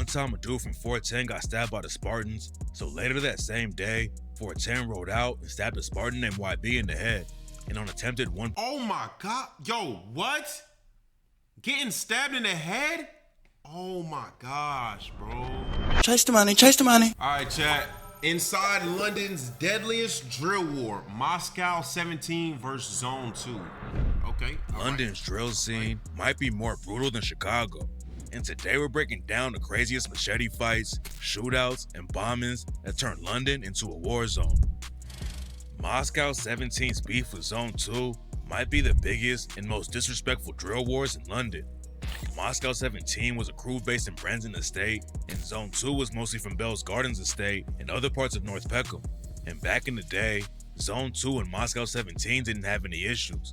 One time a dude from 410 got stabbed by the Spartans, so later that same day, 410 rode out and stabbed a Spartan named YB in the head. And on attempted one— Oh my God, yo, what? Getting stabbed in the head? Oh my gosh, bro. Chase the money, chase the money. All right, chat. Inside London's deadliest drill war, Moscow 17 versus Zone 2. Okay. London's drill scene might be more brutal than Chicago. And today we're breaking down the craziest machete fights, shootouts, and bombings that turned London into a war zone. Moscow 17's beef with Zone 2 might be the biggest and most disrespectful drill wars in London. Moscow 17 was a crew based in Brandon Estate, and Zone 2 was mostly from Bell's Gardens Estate and other parts of North Peckham. And back in the day, Zone 2 and Moscow 17 didn't have any issues.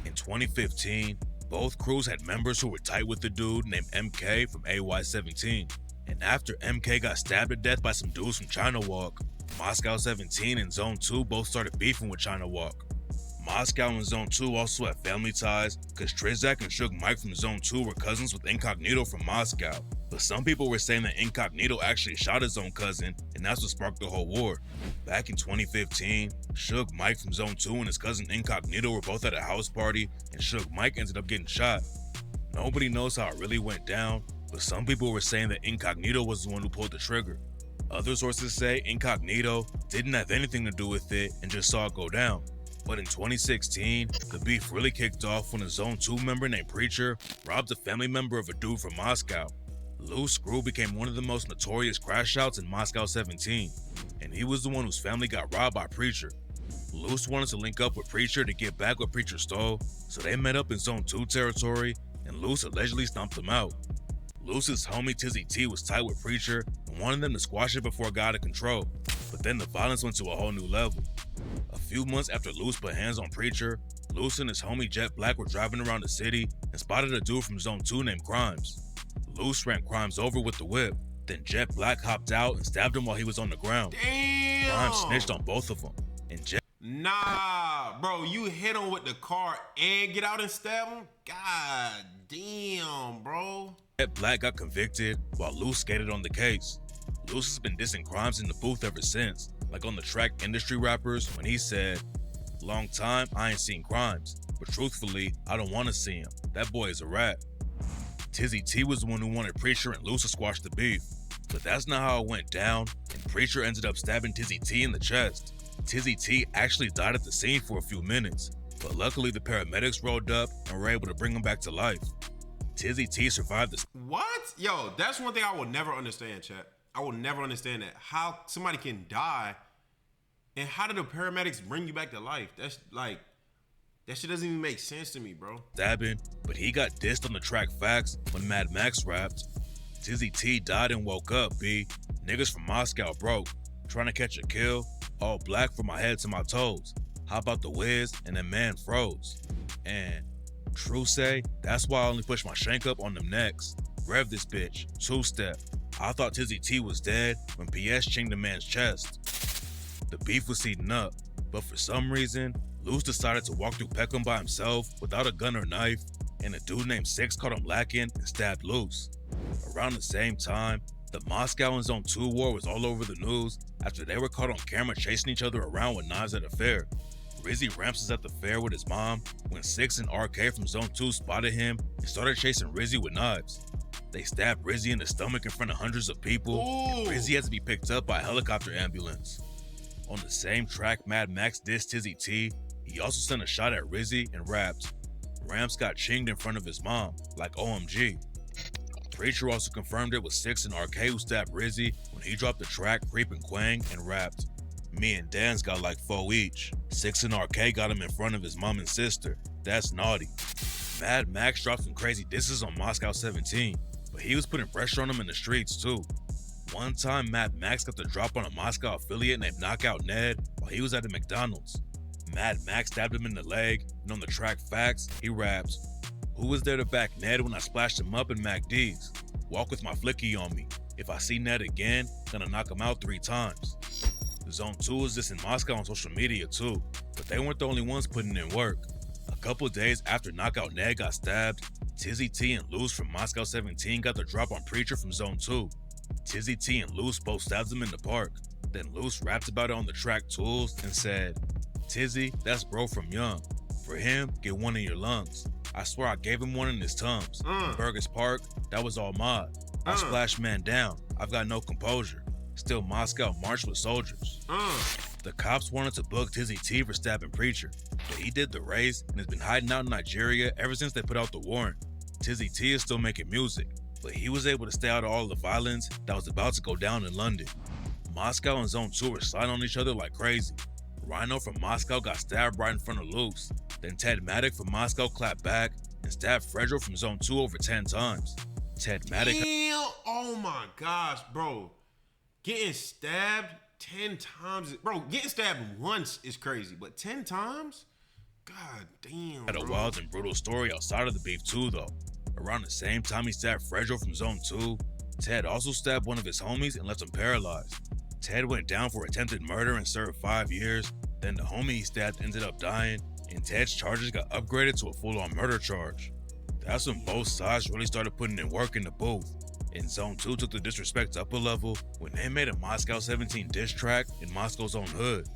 In 2015, both crews had members who were tight with the dude named MK from AY17. And after MK got stabbed to death by some dudes from China Walk, Moscow 17 and Zone 2 both started beefing with China Walk. Moscow and Zone 2 also have family ties, cause Trizak and Suge Mike from Zone 2 were cousins with Incognito from Moscow. But some people were saying that Incognito actually shot his own cousin, and that's what sparked the whole war. Back in 2015, Suge Mike from Zone 2 and his cousin Incognito were both at a house party, and Suge Mike ended up getting shot. Nobody knows how it really went down, but some people were saying that Incognito was the one who pulled the trigger. Other sources say Incognito didn't have anything to do with it and just saw it go down. But in 2016, the beef really kicked off when a Zone 2 member named Preacher robbed a family member of a dude from Moscow. Loose Screw became one of the most notorious crash outs in Moscow 17, and he was the one whose family got robbed by Preacher. Loose wanted to link up with Preacher to get back what Preacher stole, so they met up in Zone 2 territory, and Loose allegedly stomped them out. Loose's homie Tizzy T was tight with Preacher and wanted them to squash it before it got out of control, but then the violence went to a whole new level. A few months after Loose put hands on Preacher, Loose and his homie Jet Black were driving around the city and spotted a dude from Zone 2 named Crimes. Loose ran Crimes over with the whip, then Jet Black hopped out and stabbed him while he was on the ground. Damn! Crimes snitched on both of them, and Jet— Nah, bro, you hit him with the car and get out and stab him? God damn, bro. Jet Black got convicted while Loose skated on the case. Loose has been dissing Crimes in the booth ever since, like on the track Industry Rappers when he said, "Long time I ain't seen Crimes, but truthfully, I don't want to see him. That boy is a rat." Tizzy T was the one who wanted Preacher and Loose to squash the beef, but that's not how it went down, and Preacher ended up stabbing Tizzy T in the chest. Tizzy T actually died at the scene for a few minutes, but luckily the paramedics rolled up and were able to bring him back to life. Tizzy T survived the— What? Yo, that's one thing I will never understand, chat. I will never understand that. How somebody can die, and how did the paramedics bring you back to life? That's like, that shit doesn't even make sense to me, bro. stabbing, but he got dissed on the track Facts when Mad Max rapped. Tizzy T died and woke up, B. Niggas from Moscow broke. Trying to catch a kill, all black from my head to my toes. Hop out the whiz, and then man froze. And true say, that's why I only push my shank up on them necks. Rev this bitch, two-step. I thought Tizzy T was dead when PS chinged the man's chest. The beef was heating up, but for some reason, Loose decided to walk through Peckham by himself without a gun or knife, and a dude named Six caught him lacking and stabbed Loose. Around the same time, the Moscow and Zone 2 war was all over the news after they were caught on camera chasing each other around with knives at a fair. Rizzy Ramps was at the fair with his mom when Six and RK from Zone 2 spotted him and started chasing Rizzy with knives. They stabbed Rizzy in the stomach in front of hundreds of people, and Rizzy had to be picked up by a helicopter ambulance. On the same track Mad Max dissed Tizzy T, he also sent a shot at Rizzy and rapped, "Ramps got chinged in front of his mom, like OMG." Preacher also confirmed it was Six and RK who stabbed Rizzy when he dropped the track Creep and Quang and rapped, "Me and Dan's got like 4 each. Six and RK got him in front of his mom and sister. That's naughty." Mad Max dropped some crazy disses on Moscow 17, but he was putting pressure on him in the streets too. One time, Mad Max got the drop on a Moscow affiliate named Knockout Ned while he was at a McDonald's. Mad Max stabbed him in the leg, and on the track Facts, he raps, "Who was there to back Ned when I splashed him up in MacD's? Walk with my flicky on me. If I see Ned again, gonna knock him out 3 times." Zone 2 was this in Moscow on social media too, but they weren't the only ones putting in work. A couple days after Knockout Ned got stabbed, Tizzy T and Loose from Moscow 17 got the drop on Preacher from Zone 2. Tizzy T and Loose both stabbed him in the park. Then Loose rapped about it on the track Tools and said, "Tizzy, that's bro from Young. For him, get one in your lungs. I swear I gave him one in his tums. In Burgess Park, that was all mod. I'll splash man down. I've got no composure. Still Moscow marched with soldiers." The cops wanted to book Tizzy T for stabbing Preacher, but he did the race and has been hiding out in Nigeria ever since they put out the warrant. Tizzy T is still making music, but he was able to stay out of all the violence that was about to go down in London. Moscow and Zone 2 were sliding on each other like crazy. Rhino from Moscow got stabbed right in front of Loose. Then Ted Maddock from Moscow clapped back and stabbed Fredro from Zone 2 over 10 times. Ted Maddock... Damn, oh my gosh, bro. Getting stabbed 10 times, bro, getting stabbed once is crazy, but 10 times? God damn, had a wild and brutal story outside of the beef too, though. Around the same time he stabbed Fredro from Zone 2, Ted also stabbed one of his homies and left him paralyzed. Ted went down for attempted murder and served 5 years, then the homie he stabbed ended up dying, and Ted's charges got upgraded to a full-on murder charge. That's when both sides really started putting in work in the booth, and Zone 2 took the disrespect up a level when they made a Moscow 17 diss track in Moscow's own hood.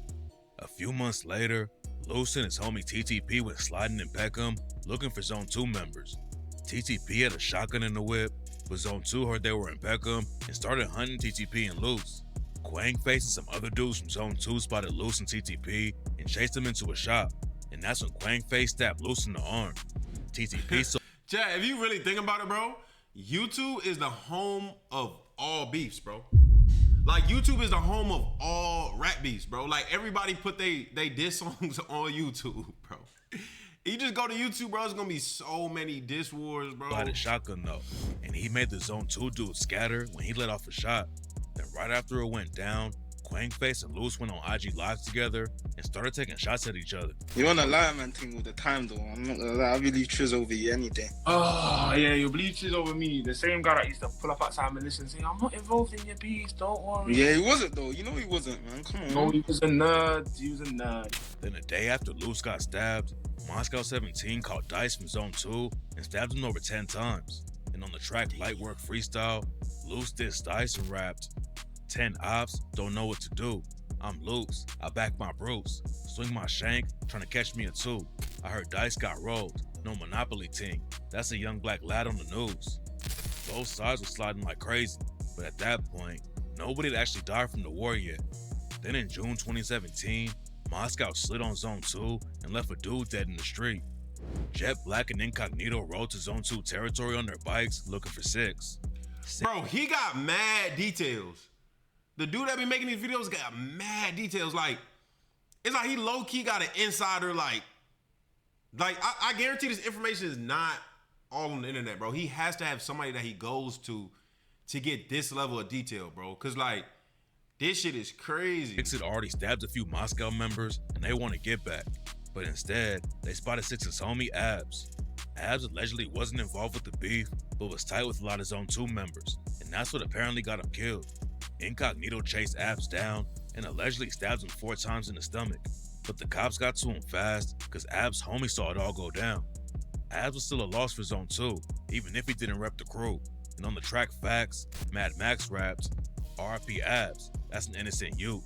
A few months later, Loose and his homie TTP went sliding in Peckham looking for Zone 2 members. TTP had a shotgun in the whip, but Zone 2 heard they were in Peckham and started hunting TTP and Loose. Quangface and some other dudes from Zone 2 spotted Loose and TTP and chased them into a shop, and that's when Quangface stabbed Loose in the arm. TTP so Chad, if you really think about it, bro, YouTube is the home of all beefs, bro. Like, YouTube is the home of all rap beefs, bro. Like, everybody put they diss songs on YouTube, bro. You just go to YouTube, bro, there's gonna be so many diss wars, bro. had a shotgun though, and he made the Zone 2 dude scatter when he let off a shot. Then right after it went down, Quangface and Loose went on IG Live together and started taking shots at each other. You wanna lie man thing all the time though. I'm not gonna lie, I believe Triz over you any day. Oh yeah, you believe Triz over me. The same guy that used to pull up outside and listen saying, "I'm not involved in your beefs, don't worry." Yeah, he wasn't though. You know he wasn't, man. Come on. No, he was a nerd. He was a nerd. Then the day after Loose got stabbed, Moscow 17 caught Dice from Zone 2 and stabbed him over 10 times. And on the track Lightwork Freestyle, Loose dissed Dice and rapped, "10 ops, don't know what to do. I'm loose, I back my Bruce. Swing my shank, trying to catch me a 2. I heard Dice got rolled, no Monopoly team. That's a young black lad on the news." Both sides were sliding like crazy, but at that point, nobody had actually died from the war yet. Then in June 2017, Moscow slid on Zone 2 and left a dude dead in the street. Jet Black and Incognito rode to Zone 2 territory on their bikes looking for 6. Bro, he got mad details. The dude that be making these videos got mad details. Like, it's like he low-key got an insider, like I guarantee this information is not all on the internet, bro. He has to have somebody that he goes to get this level of detail, bro. Cause like, this shit is crazy. 6 had already stabbed a few Moscow members and they want to get back. But instead, they spotted 6's homie Abs. Abs allegedly wasn't involved with the beef, but was tight with a lot of Zone 2 members, and that's what apparently got him killed. Incognito chased Abs down and allegedly stabbed him 4 times in the stomach, but the cops got to him fast because Abs' homie saw it all go down. Abs was still a loss for Zone 2, even if he didn't rep the crew. And on the track Facts, Mad Max rapped, "RP Abs, that's an innocent youth."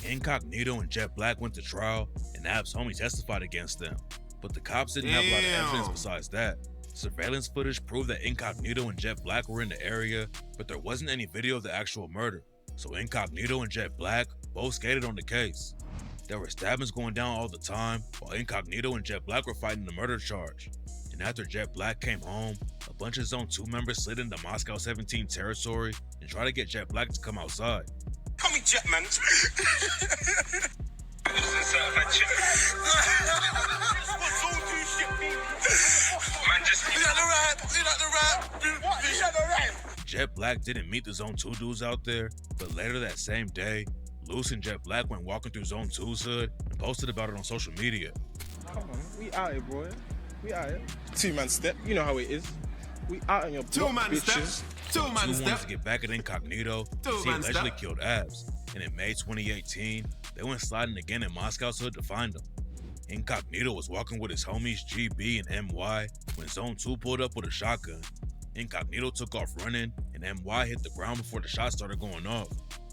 Incognito and Jet Black went to trial, and Abs' homie testified against them. But the cops didn't have a lot of evidence besides that. Surveillance footage proved that Incognito and Jet Black were in the area, but there wasn't any video of the actual murder. So Incognito and Jet Black both skated on the case. There were stabbings going down all the time, while Incognito and Jet Black were fighting the murder charge. And after Jet Black came home, a bunch of Zone 2 members slid into Moscow 17 territory and tried to get Jet Black to come outside. Call me Jet, man. Jet Black didn't meet the Zone 2 dudes out there, but later that same day, Loose and Jet Black went walking through Zone 2's hood and posted about it on social media. Come on, we out here, bro. We out here. 2-man step, you know how it is. We out in your block, 2-man bitches. step. 2-man wanted step. to get back at Incognito since he allegedly killed Abs, and in May 2018, they went sliding again in Moscow's hood to find him. Incognito was walking with his homies GB and MY when Zone 2 pulled up with a shotgun. Incognito took off running, and MY hit the ground before the shot started going off,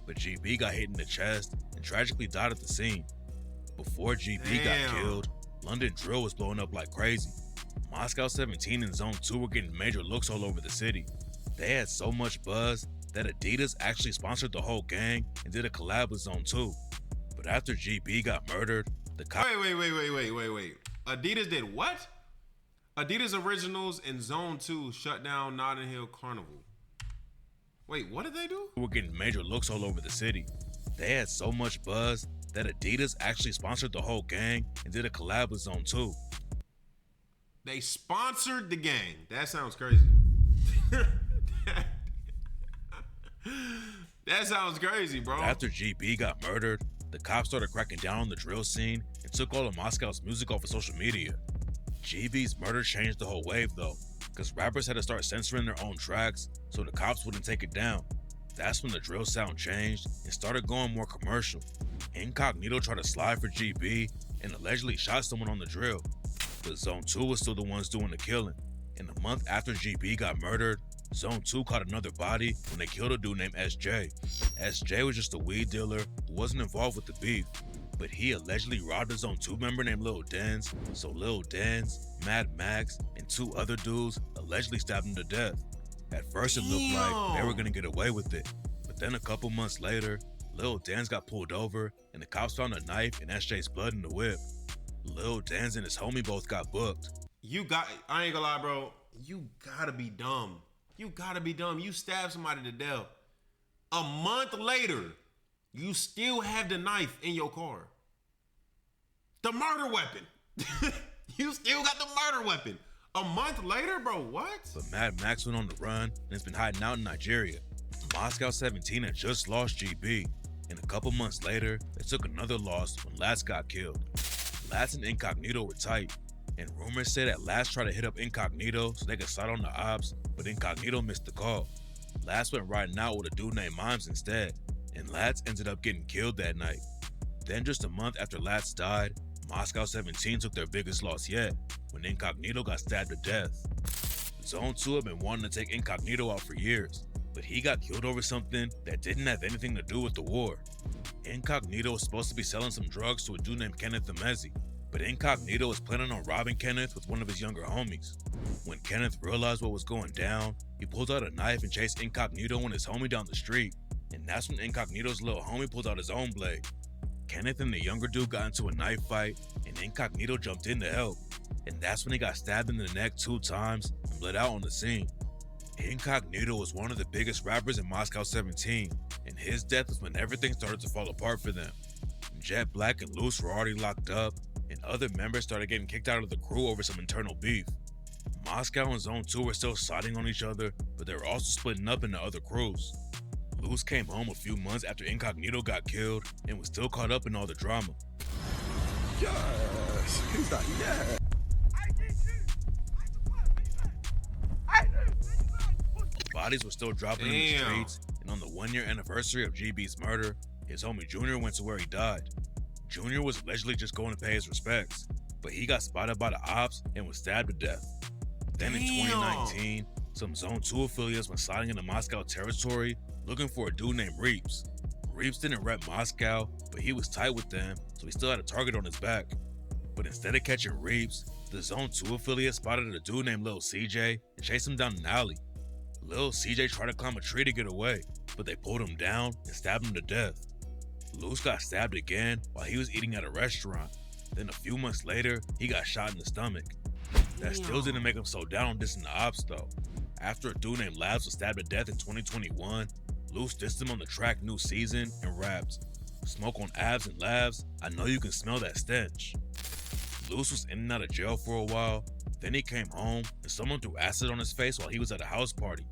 but GB got hit in the chest and tragically died at the scene. Before GB got killed, London Drill was blowing up like crazy. Moscow 17 and Zone 2 were getting major looks all over the city. They had so much buzz that Adidas actually sponsored the whole gang and did a collab with Zone 2. But after GB got murdered, the cops... Wait. Adidas did what? Adidas Originals and Zone 2 shut down Notting Hill Carnival. Wait, what did they do? were getting major looks all over the city. They had so much buzz that Adidas actually sponsored the whole gang and did a collab with Zone 2. They sponsored the gang. That sounds crazy. That sounds crazy, bro. After GB got murdered, the cops started cracking down on the drill scene and took all of Moscow's music off of social media. GB's murder changed the whole wave though, because rappers had to start censoring their own tracks so the cops wouldn't take it down. That's when the drill sound changed and started going more commercial. Incognito tried to slide for GB and allegedly shot someone on the drill, but Zone 2 was still the ones doing the killing. And a month after GB got murdered, Zone 2 caught another body when they killed a dude named SJ. SJ was just a weed dealer who wasn't involved with the beef, but he allegedly robbed a Zone 2 member named Lil Denz, so Lil Denz, Mad Max, and two other dudes allegedly stabbed him to death. At first it looked like they were gonna get away with it, but then a couple months later, Lil Denz got pulled over and the cops found a knife and SJ's blood in the whip. Lil Denz and his homie both got booked. I ain't gonna lie, bro. You gotta be dumb. You gotta be dumb. You stabbed somebody to death. A month later, you still have the knife in your car. The murder weapon. You still got the murder weapon. A month later, bro, what? But Mad Max went on the run and has been hiding out in Nigeria. Moscow 17 had just lost GB, and a couple months later, they took another loss when Lats got killed. Lats and Incognito were tight, and rumors say that Lats tried to hit up Incognito so they could slide on the ops, but Incognito missed the call. Lats went riding out with a dude named Mimes instead, and Lats ended up getting killed that night. Then just a month after Lats died, Moscow 17 took their biggest loss yet, when Incognito got stabbed to death. Zone 2 had been wanting to take Incognito out for years, but he got killed over something that didn't have anything to do with the war. Incognito was supposed to be selling some drugs to a dude named Kenneth Emezi, but Incognito was planning on robbing Kenneth with one of his younger homies. When Kenneth realized what was going down, he pulled out a knife and chased Incognito and his homie down the street, and that's when Incognito's little homie pulled out his own blade. Kenneth and the younger dude got into a knife fight, and Incognito jumped in to help, and that's when he got stabbed in the neck 2 times and bled out on the scene. Incognito was one of the biggest rappers in Moscow 17, and his death was when everything started to fall apart for them. Jet Black and Luce were already locked up, and other members started getting kicked out of the crew over some internal beef. Moscow and Zone 2 were still siding on each other, but they were also splitting up into other crews. Luce came home a few months after Incognito got killed and was still caught up in all the drama. Yes, who's that? Yeah. Bodies were still dropping in the streets, and on the 1-year anniversary of GB's murder, his homie Junior went to where he died. Junior was allegedly just going to pay his respects, but he got spotted by the ops and was stabbed to death. Then in 2019, some Zone 2 affiliates went sliding into Moscow territory looking for a dude named Reeps. Reeps didn't rep Moscow, but he was tight with them, so he still had a target on his back. But instead of catching Reeps, the Zone 2 affiliate spotted a dude named Lil CJ and chased him down an alley. Lil CJ tried to climb a tree to get away, but they pulled him down and stabbed him to death. Luce got stabbed again while he was eating at a restaurant. Then a few months later, he got shot in the stomach. That still didn't make him so down on dissing the ops though. After a dude named Labs was stabbed to death in 2021, Luce dissed him on the track New Season and raps, "Smoke on abs and labs, I know you can smell that stench." Luce was in and out of jail for a while, then he came home and someone threw acid on his face while he was at a house party.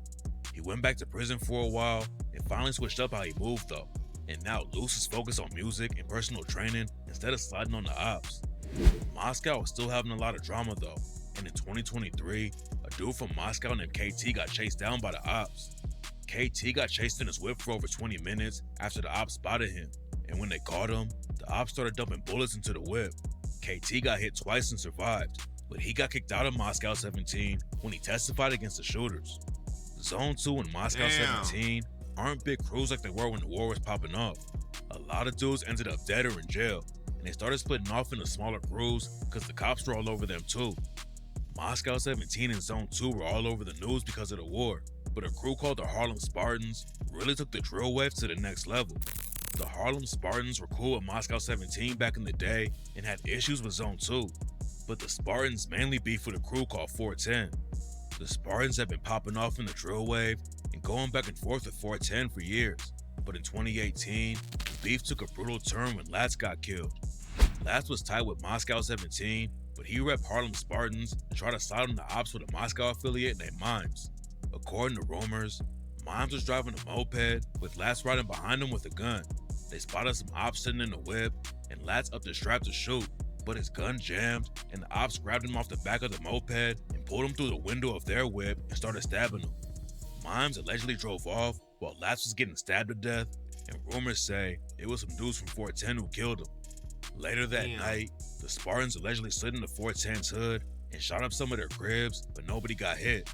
He went back to prison for a while and finally switched up how he moved though, and now Luce is focused on music and personal training instead of sliding on the ops. Moscow was still having a lot of drama though, and in 2023, a dude from Moscow named KT got chased down by the ops. KT got chased in his whip for over 20 minutes after the ops spotted him, and when they caught him, the ops started dumping bullets into the whip. KT got hit twice and survived, but he got kicked out of Moscow 17 when he testified against the shooters. Zone 2 and Moscow Damn. 17 aren't big crews like they were when the war was popping off. A lot of dudes ended up dead or in jail, and they started splitting off into smaller crews because the cops were all over them too. Moscow 17 and Zone 2 were all over the news because of the war, but a crew called the Harlem Spartans really took the drill wave to the next level. The Harlem Spartans were cool with Moscow 17 back in the day and had issues with Zone 2, but the Spartans mainly beefed with a crew called 410. The Spartans have been popping off in the drill wave and going back and forth with 410 for years, but in 2018, the beef took a brutal turn when Lats got killed. Lats was tied with Moscow 17, but he repped Harlem Spartans and tried to side on the ops with a Moscow affiliate named Mimes. According to rumors, Mimes was driving a moped with Lats riding behind him with a gun. They spotted some ops sitting in the whip, and Lats upped the strap to shoot, but his gun jammed, and the ops grabbed him off the back of the moped and pulled him through the window of their whip and started stabbing him. Mimes allegedly drove off while Lats was getting stabbed to death, and rumors say it was some dudes from 410 who killed him. Later that night, the Spartans allegedly slid into 410's hood and shot up some of their cribs, but nobody got hit.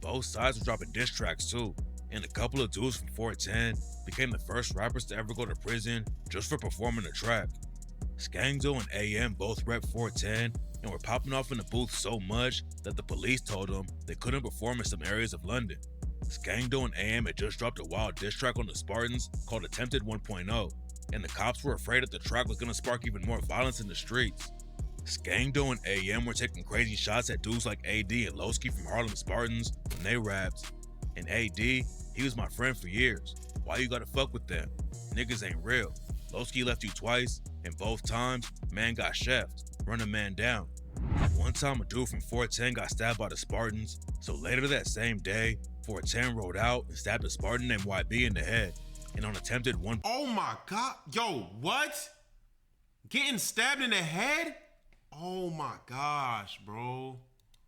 Both sides were dropping diss tracks too, and a couple of dudes from 410 became the first rappers to ever go to prison just for performing a track. Skangdo and AM both rep 410 and were popping off in the booth so much that the police told them they couldn't perform in some areas of London. Skangdo and AM had just dropped a wild diss track on the Spartans called Attempted 1.0, and the cops were afraid that the track was going to spark even more violence in the streets. Skangdo and AM were taking crazy shots at dudes like AD and Lowski from Harlem Spartans when they rapped. And AD, he was my friend for years. Why you gotta fuck with them? Niggas ain't real. Lowski left you twice, and both times, man got chefed. Run a man down. One time a dude from 410 got stabbed by the Spartans, so later that same day, 410 rode out and stabbed a Spartan named YB in the head. And on Attempted 1.0, Oh my God. Yo, what? Getting stabbed in the head? Oh my gosh, bro.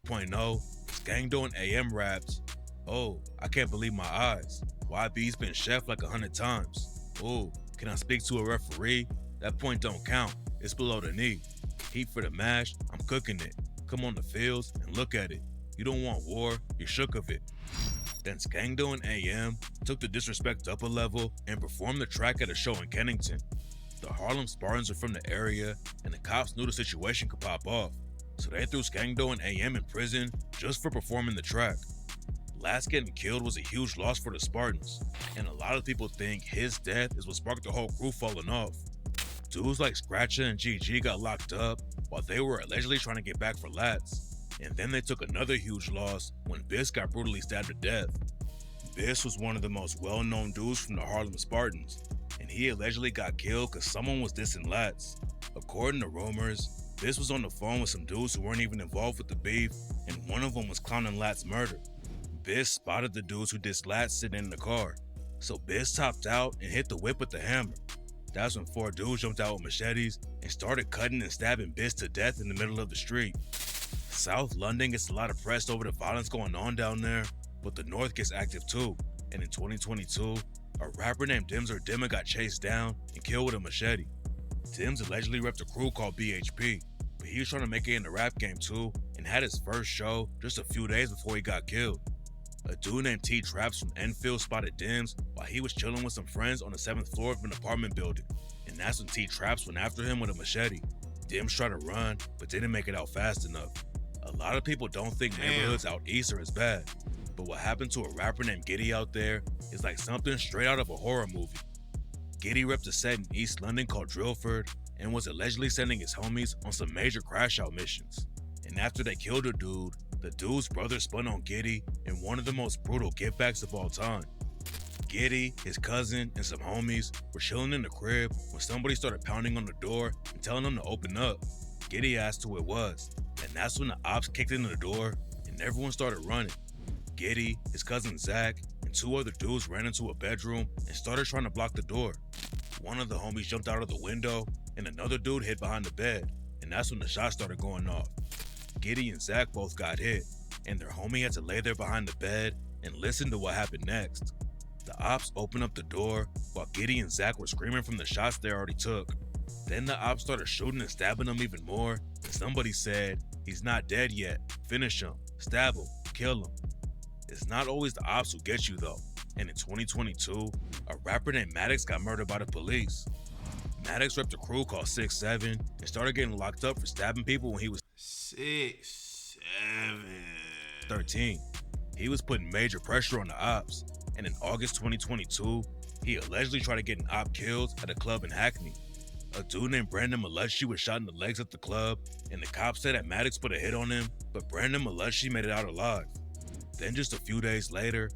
Skangdo and AM raps, "Oh, I can't believe my eyes. YB's been chef like 100 times. Oh, can I speak to a referee? That point don't count. It's below the knee. Heat for the mash, I'm cooking it. Come on the fields and look at it. You don't want war, you're shook of it." Then Skangdo and AM took the disrespect up a level and performed the track at a show in Kennington. The Harlem Spartans were from the area, and the cops knew the situation could pop off, so they threw Skangdo and AM in prison just for performing the track. Lats getting killed was a huge loss for the Spartans, and a lot of people think his death is what sparked the whole crew falling off. Dudes like Scratcha and GG got locked up while they were allegedly trying to get back for Lats, and then they took another huge loss when Biss got brutally stabbed to death. Biss was one of the most well-known dudes from the Harlem Spartans, and he allegedly got killed because someone was dissing Lats. According to rumors, Biss was on the phone with some dudes who weren't even involved with the beef, and one of them was clowning Lats' murder. Biss spotted the dudes who dissed Lats sitting in the car, so Biss topped out and hit the whip with the hammer. That's when 4 dudes jumped out with machetes and started cutting and stabbing Biss to death in the middle of the street. South London gets a lot of press over the violence going on down there, but the North gets active too, and in 2022, a rapper named Dims or Dimma got chased down and killed with a machete. Dims allegedly repped a crew called BHP, but he was trying to make it in the rap game too and had his first show just a few days before he got killed. A dude named T Traps from Enfield spotted Dims while he was chilling with some friends on the 7th floor of an apartment building, and that's when T Traps went after him with a machete. Dims tried to run, but didn't make it out fast enough. A lot of people don't think neighborhoods out east are as bad, but what happened to a rapper named Giddy out there is like something straight out of a horror movie. Giddy repped a set in East London called Drillford and was allegedly sending his homies on some major crash out missions. And after they killed a dude, the dude's brother spun on Giddy in one of the most brutal givebacks of all time. Giddy, his cousin, and some homies were chilling in the crib when somebody started pounding on the door and telling them to open up. Giddy asked who it was, and that's when the ops kicked in the door and everyone started running. Giddy, his cousin Zach, and 2 other dudes ran into a bedroom and started trying to block the door. One of the homies jumped out of the window and another dude hid behind the bed, and that's when the shots started going off. Giddy and Zach both got hit, and their homie had to lay there behind the bed and listen to what happened next. The ops opened up the door while Giddy and Zach were screaming from the shots they already took. Then the ops started shooting and stabbing them even more, and somebody said, "He's not dead yet. Finish him. Stab him. Kill him." It's not always the ops who get you though, and in 2022, a rapper named Maddox got murdered by the police. Maddox repped a crew called 6'7" and started getting locked up for stabbing people when he was 6'7". 13. He was putting major pressure on the ops, and in August 2022, he allegedly tried to get an op killed at a club in Hackney. A dude named Brandon Malucci was shot in the legs at the club, and the cops said that Maddox put a hit on him, but Brandon Malucci made it out alive. Then just a few days later,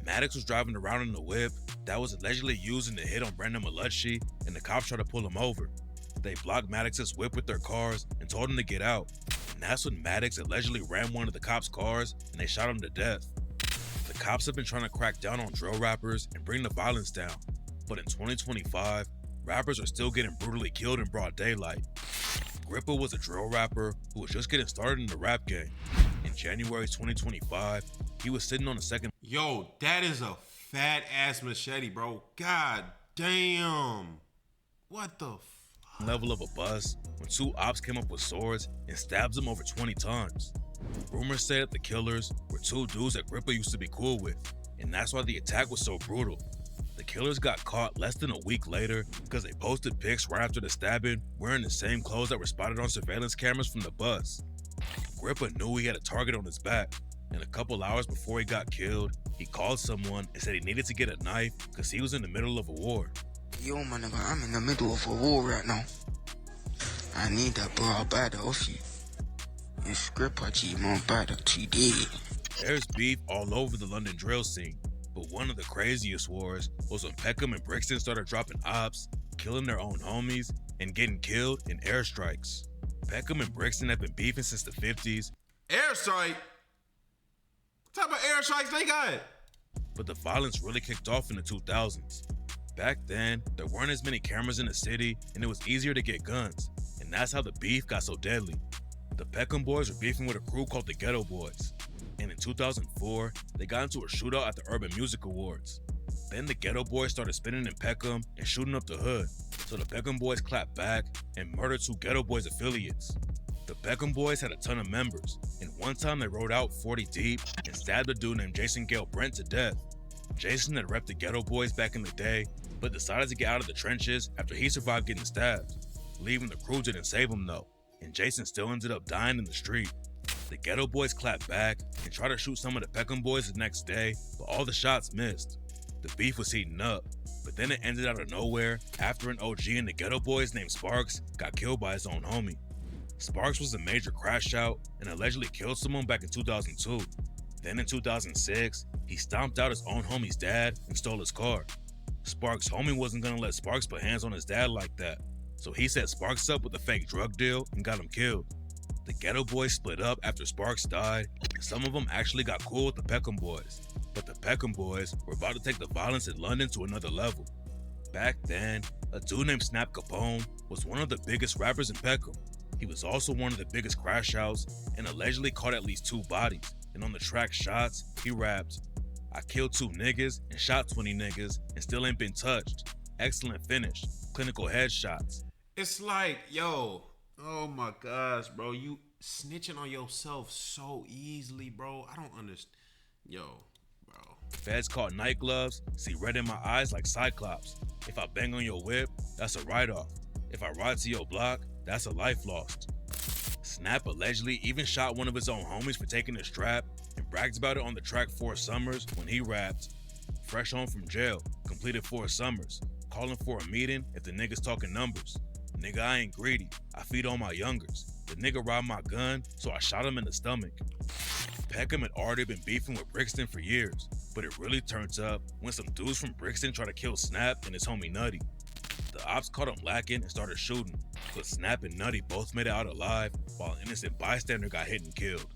Maddox was driving around in a whip that was allegedly used in the hit on Brandon Malucci, and the cops tried to pull him over. They blocked Maddox's whip with their cars and told him to get out, and that's when Maddox allegedly ran one of the cops' cars and they shot him to death. The cops have been trying to crack down on drill rappers and bring the violence down, but in 2025, rappers are still getting brutally killed in broad daylight. Grippa was a drill rapper who was just getting started in the rap game. In January 2025, he was sitting on the second Yo, that is a fat ass machete, bro. God damn. What the level of a bus when two ops came up with swords and stabbed him over 20 times. Rumors say that the killers were two dudes that Grippa used to be cool with, and that's why the attack was so brutal. The killers got caught less than a week later because they posted pics right after the stabbing wearing the same clothes that were spotted on surveillance cameras from the bus. Grippa knew he had a target on his back, and a couple hours before he got killed, he called someone and said he needed to get a knife because he was in the middle of a war. Yo, my nigga, I'm in the middle of a war right now. I need that, bro. I'll buy that off you. And script I cheat, man, buy that today. There's beef all over the London drill scene, but one of the craziest wars was when Peckham and Brixton started dropping ops, killing their own homies, and getting killed in airstrikes. Peckham and Brixton have been beefing since the 50s. airstrike? What type of airstrikes they got? But the violence really kicked off in the 2000s. Back then, there weren't as many cameras in the city, and it was easier to get guns, and that's how the beef got so deadly. The Peckham boys were beefing with a crew called the Ghetto Boys, and in 2004, they got into a shootout at the Urban Music Awards. Then the Ghetto Boys started spinning in Peckham and shooting up the hood, so the Peckham boys clapped back and murdered two Ghetto Boys affiliates. The Peckham boys had a ton of members, and one time they rode out 40 deep and stabbed a dude named Jason Gale Brent to death. Jason had repped the Ghetto Boys back in the day, but decided to get out of the trenches after he survived getting stabbed. Leaving the crew didn't save him though, and Jason still ended up dying in the street. The Ghetto Boys clapped back and tried to shoot some of the Peckham boys the next day, but all the shots missed. The beef was heating up, but then it ended out of nowhere after an OG in the Ghetto Boys named Sparks got killed by his own homie. Sparks was a major crash out and allegedly killed someone back in 2002. Then in 2006, he stomped out his own homie's dad and stole his car. Sparks' homie wasn't gonna let Sparks put hands on his dad like that, so he set Sparks up with a fake drug deal and got him killed. The Ghetto Boys split up after Sparks died, and some of them actually got cool with the Peckham boys. But the Peckham boys were about to take the violence in London to another level. Back then, a dude named Snap Capone was one of the biggest rappers in Peckham. He was also one of the biggest crash outs and allegedly caught at least 2 bodies. And on the track Shots, he rapped, "I killed 2 niggas and shot 20 niggas and still ain't been touched. Excellent finish. Clinical headshots." It's like, yo, oh my gosh, bro, you snitching on yourself so easily, bro. I don't understand. Yo, bro. Feds caught night gloves, see red in my eyes like Cyclops. If I bang on your whip, that's a write-off. If I ride to your block, that's a life lost. Snap allegedly even shot one of his own homies for taking his strap and bragged about it on the track 4 Summers when he rapped, "Fresh home from jail, completed 4 summers, calling for a meeting if the niggas talking numbers. Nigga, I ain't greedy, I feed on my youngers. The nigga robbed my gun, so I shot him in the stomach." Peckham had already been beefing with Brixton for years, but it really turns up when some dudes from Brixton try to kill Snap and his homie Nutty. The ops caught him lacking and started shooting, but Snap and Nutty both made it out alive while an innocent bystander got hit and killed.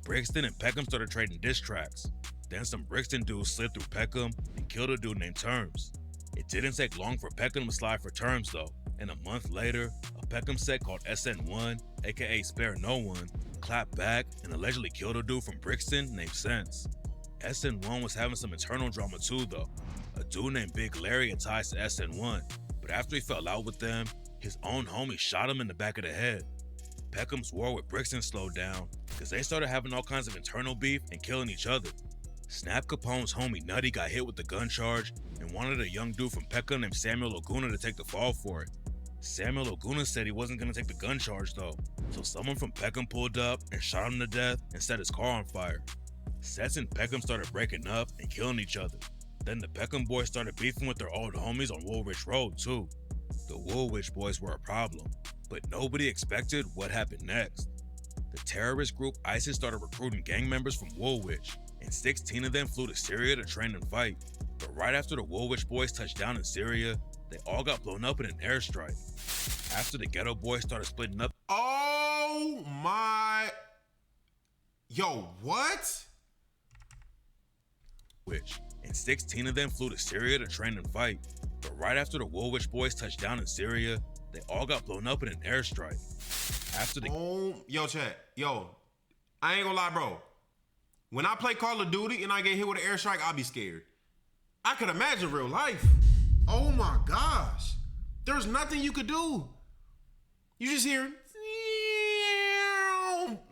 Brixton and Peckham started trading diss tracks. Then some Brixton dudes slid through Peckham and killed a dude named Terms. It didn't take long for Peckham to slide for Terms though, and a month later, a Peckham set called SN1, aka Spare No One, clapped back and allegedly killed a dude from Brixton named Sense. SN1 was having some internal drama too though. A dude named Big Larry had ties to SN1, but after he fell out with them, his own homie shot him in the back of the head. Peckham's war with Brixton slowed down because they started having all kinds of internal beef and killing each other. Snap Capone's homie Nutty got hit with the gun charge and wanted a young dude from Peckham named Samuel Laguna to take the fall for it. Samuel Laguna said he wasn't going to take the gun charge though, so someone from Peckham pulled up and shot him to death and set his car on fire. Sets and Peckham started breaking up and killing each other. Then the Peckham boys started beefing with their old homies on Woolwich Road too. The Woolwich boys were a problem, but nobody expected what happened next. The terrorist group ISIS started recruiting gang members from Woolwich, and 16 of them flew to Syria to train and fight. But right after the Woolwich boys touched down in Syria, they all got blown up in an airstrike. After the ghetto boys started splitting up, Oh my. Yo, what? and 16 of them flew to Syria to train and fight. But right after the Woolwich boys touched down in Syria, they all got blown up in an airstrike. After the Yo, chat. Yo, I ain't gonna lie, bro. When I play Call of Duty and I get hit with an airstrike, I'll be scared. I could imagine real life. Oh my gosh. There's nothing you could do. You just hear,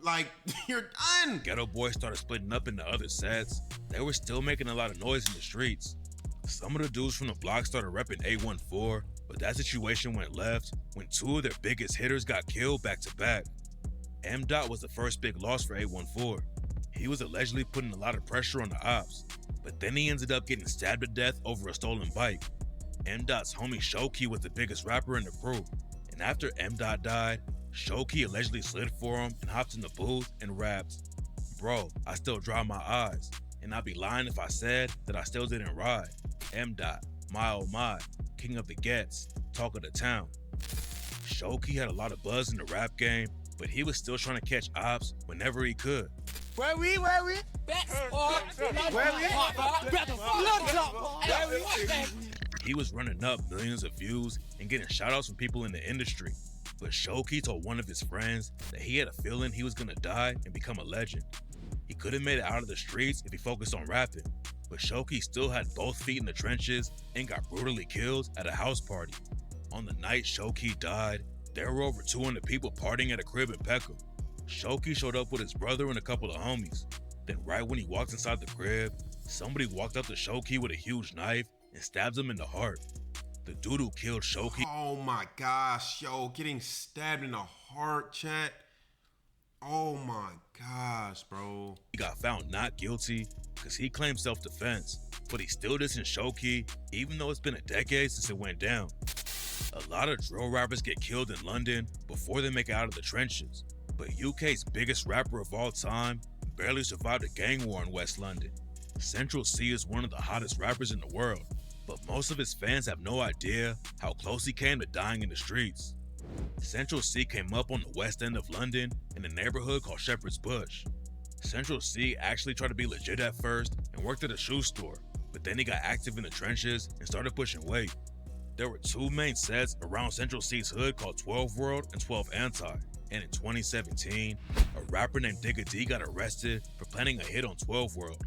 like, you're done. ghetto boys started splitting up into other sets, they were still making a lot of noise in the streets. Some of the dudes from the block started repping 814, but that situation went left when two of their biggest hitters got killed back to back. M. Dot was the first big loss for 814. He was allegedly putting a lot of pressure on the ops, but then he ended up getting stabbed to death over a stolen bike. M. Dot's homie Shoki was the biggest rapper in the crew, and after M. Dot died, Shoki allegedly slid for him and hopped in the booth and rapped, "Bro, I still dry my eyes, and I'd be lying if I said that I still didn't ride. M. Dot, my oh my, king of the gets, talk of the town." Shoki had a lot of buzz in the rap game, but he was still trying to catch ops whenever he could. Where we? He was running up millions of views and getting shoutouts from people in the industry. But Shoki told one of his friends that he had a feeling he was gonna die and become a legend. He could have made it out of the streets if he focused on rapping, but Shoki still had both feet in the trenches and got brutally killed at a house party. On the night Shoki died, there were over 200 people partying at a crib in Peckham. Shoki showed up with his brother and a couple of homies. Then right when he walked inside the crib, somebody walked up to Shoki with a huge knife and stabbed him in the heart. The dude who killed Shoki Oh my gosh, yo, getting stabbed in the heart, chat. Oh my gosh, bro. he got found not guilty because he claimed self-defense, but he still dissing Shoki even though it's been a decade since it went down. A lot of drill rappers get killed in London before they make it out of the trenches, but UK's biggest rapper of all time barely survived a gang war in West London. Central C is one of the hottest rappers in the world, but most of his fans have no idea how close he came to dying in the streets. Central C came up on the west end of London in a neighborhood called Shepherd's Bush. Central C actually tried to be legit at first and worked at a shoe store, but then he got active in the trenches and started pushing weight. There were two main sets around Central C's hood called 12 World and 12 Anti, and in 2017, a rapper named Digga D got arrested for planning a hit on 12 World.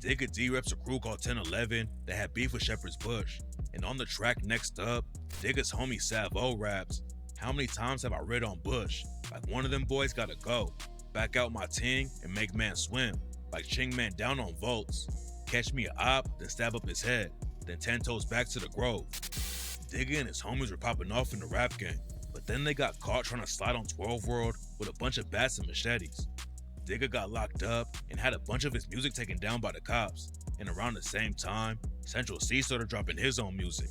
Digga D reps a crew called 1011 that had beef with Shepherd's Bush, and on the track next up, Digga's homie Savo raps, "How many times have I rid on Bush? Like one of them boys gotta go. Back out my ting and make man swim. Like Ching Man down on volts. Catch me a op, then stab up his head. Then 10 toes back to the Grove." Digga and his homies were popping off in the rap game, but then they got caught trying to slide on 12 World with a bunch of bats and machetes. Digga got locked up and had a bunch of his music taken down by the cops, and around the same time, Central C started dropping his own music.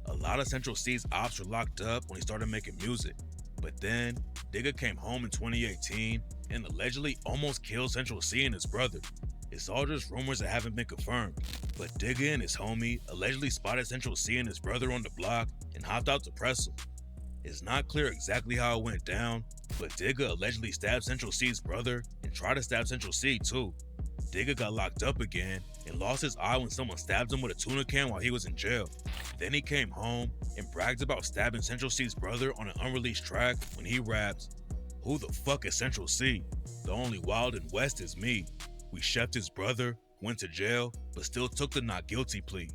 A lot of Central C's ops were locked up when he started making music, but then Digga came home in 2018 and allegedly almost killed Central C and his brother. It's all just rumors that haven't been confirmed, but Digga and his homie allegedly spotted Central C and his brother on the block and hopped out to press him. It's not clear exactly how it went down, but Digga allegedly stabbed Central C's brother and tried to stab Central C too. Digga got locked up again and lost his eye when someone stabbed him with a tuna can while he was in jail. Then he came home and bragged about stabbing Central C's brother on an unreleased track when he raps, "Who the fuck is Central C? The only wild in West is me. We chefed his brother, went to jail, but still took the not guilty plea."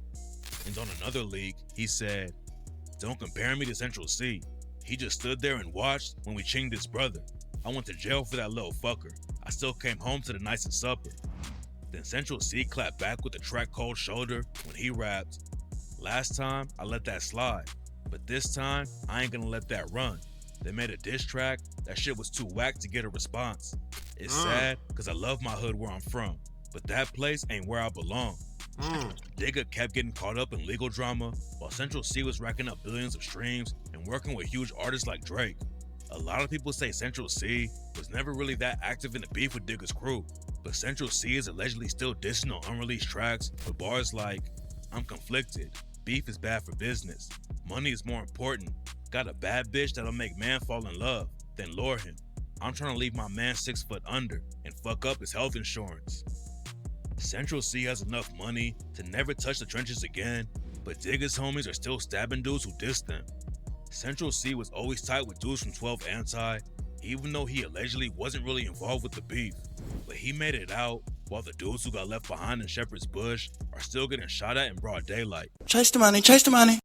And on another leak, he said, "Don't compare me to Central C. He just stood there and watched when we chinged his brother. I went to jail for that little fucker. I still came home to the nicest supper." Then Central C clapped back with a track called Shoulder when he rapped, "Last time I let that slide, but this time I ain't gonna let that run." They made a diss track, that shit was too whack to get a response. It's sad, cause I love my hood where I'm from, but that place ain't where I belong. Digga kept getting caught up in legal drama, while Central C was racking up billions of streams and working with huge artists like Drake. A lot of people say Central C was never really that active in the beef with Digga's crew, but Central C is allegedly still dissing on unreleased tracks with bars like, "I'm conflicted, beef is bad for business, money is more important, got a bad bitch that'll make man fall in love, then lure him. I'm trying to leave my man 6 foot under and fuck up his health insurance." Central C has enough money to never touch the trenches again, but Digga's homies are still stabbing dudes who diss them. Central C was always tight with dudes from 12 Anti, even though he allegedly wasn't really involved with the beef, but he made it out, while the dudes who got left behind in Shepherd's Bush are still getting shot at in broad daylight. Chase the money, chase the money.